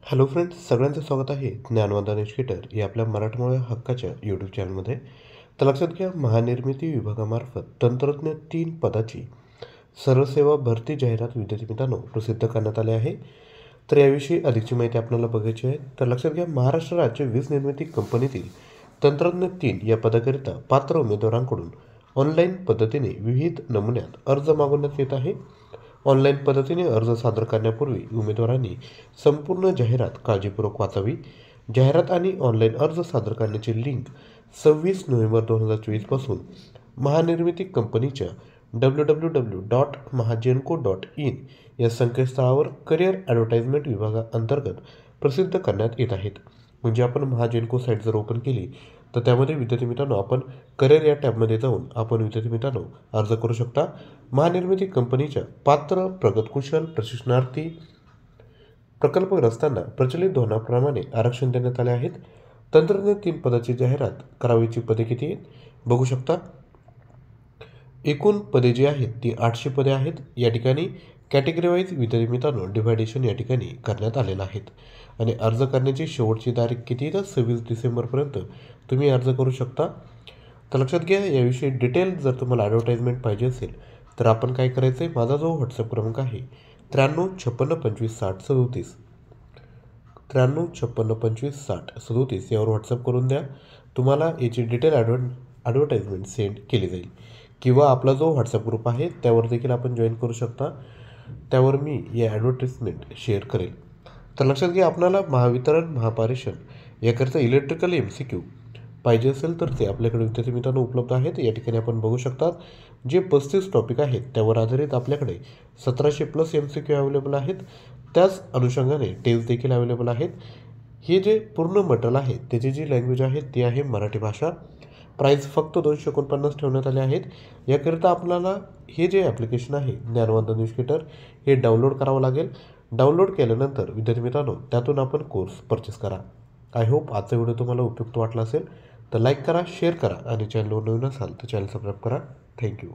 Hello friends, सगळ्यांचं स्वागत आहे ज्ञानवंदन एज्युकेटर या आपल्या मराठमोळ्या हक्काच्या यूट्यूब चॅनलमध्ये. तर लक्षात घ्या, महानिर्मिती विभागामार्फत तंत्रज्ञ 3 पदाची सरळसेवा भरती जाहिरात विद्यार्थी मित्रांनो प्रसिद्ध करण्यात आले आहे. तर याविषयी अधिकची माहिती आपल्याला बघायची आहे. तर लक्षात घ्या, महाराष्ट्र राज्य वीज निर्मिती कंपनीतील तंत्रज्ञ 3 या पदाकरिता पात्र उमेदवारांकडून ऑनलाईन पद्धतीने विविध नमुन्यात अर्ज मागवण्यात येत आहे. ऑनलाईन पद्धतीने अर्ज सादर करण्यापूर्वी उमेदवारांनी संपूर्ण जाहिरात काळजीपूर्वक वाचावी. जाहिरात आणि ऑनलाईन अर्ज सादर करण्याची लिंक 26 नोव्हेंबर 2024 पासून महानिर्मिती कंपनीच्या www.mahagenco.in या संकेतस्थळावर करिअर ॲडव्हर्टाइजमेंट विभागाअंतर्गत प्रसिद्ध करण्यात येत आहेत. म्हणजे आपण महाजेनको साईट जर ओपन केली तर त्यामध्ये विद्यार्थी मित्रांनो आपण करिअर या टॅबमध्ये जाऊन आपण विद्यार्थी मित्रांनो अर्ज करू शकता. महानिर्मिती कंपनीच्या पात्र प्रगतकुशल प्रशिक्षणार्थी प्रकल्पग्रस्तांना प्रचलित धोरणाप्रमाणे आरक्षण देण्यात आले आहेत. तंत्रज्ञ 3 पदाची जाहिरात करावीची पदे किती आहेत बघू शकता. एकूण पदे जी आहेत ती 800 पदे आहेत. या ठिकाणी कॅटेगरी वाईज विद्यार्थी मित्रांनो डिव्हायडेशन या ठिकाणी करण्यात आलेलं आहे. आणि अर्ज करण्याची शेवटची तारीख किती तर 26 डिसेंबरपर्यंत तुम्ही अर्ज करू शकता. तर लक्षात घ्या, याविषयी डिटेल जर तुम्हाला ॲडव्हर्टाइजमेंट पाहिजे असेल तर आपण काय करायचं आहे, माझा जो व्हॉट्सअप क्रमांक आहे 9356256037 9356256037 यावर व्हॉट्सअप करून द्या. तुम्हाला याची डिटेल ॲडव्हर्टाइजमेंट सेंड केली जाईल. किंवा आपला जो व्हॉट्सअप ग्रुप आहे त्यावर देखील आपण जॉईन करू शकता. त्यावर मी या ॲडव्हर्टाइजमेंट शेअर करेल. तर लक्षात घ्या, आपल्याला महावितरण महापारेषण याकरिता इलेक्ट्रिकल MCQ पाहिजे असेल तर ते आपल्याकडे विद्यार्थी मित्रांनो उपलब्ध आहेत. या ठिकाणी आपण बघू शकतात जे 35 टॉपिक आहेत त्यावर आधारित आपल्याकडे 1700+ MCQ अवेलेबल आहेत. त्याच अनुषंगाने टेस्ट देखील अवेलेबल आहेत. हे जे पूर्ण मटेरियल आहे त्याची जी लँग्वेज आहे ती आहे मराठी भाषा. प्राईस फक्त 249 ठेवण्यात आले आहेत. याकरिता आपल्याला हे जे ॲप्लिकेशन आहे ज्ञानवंदन एज्युकेटर हे डाउनलोड करावं लागेल. डाउनलोड केल्यानंतर विद्यार्थी मित्रांनो त्यातून आपण कोर्स परचेस करा. आय होप आजचा व्हिडिओ तुम्हाला उपयुक्त वाटला असेल तर लाईक करा, शेअर करा आणि चॅनलवर नवीन असाल तर चॅनल सबस्क्राईब करा. थँक्यू.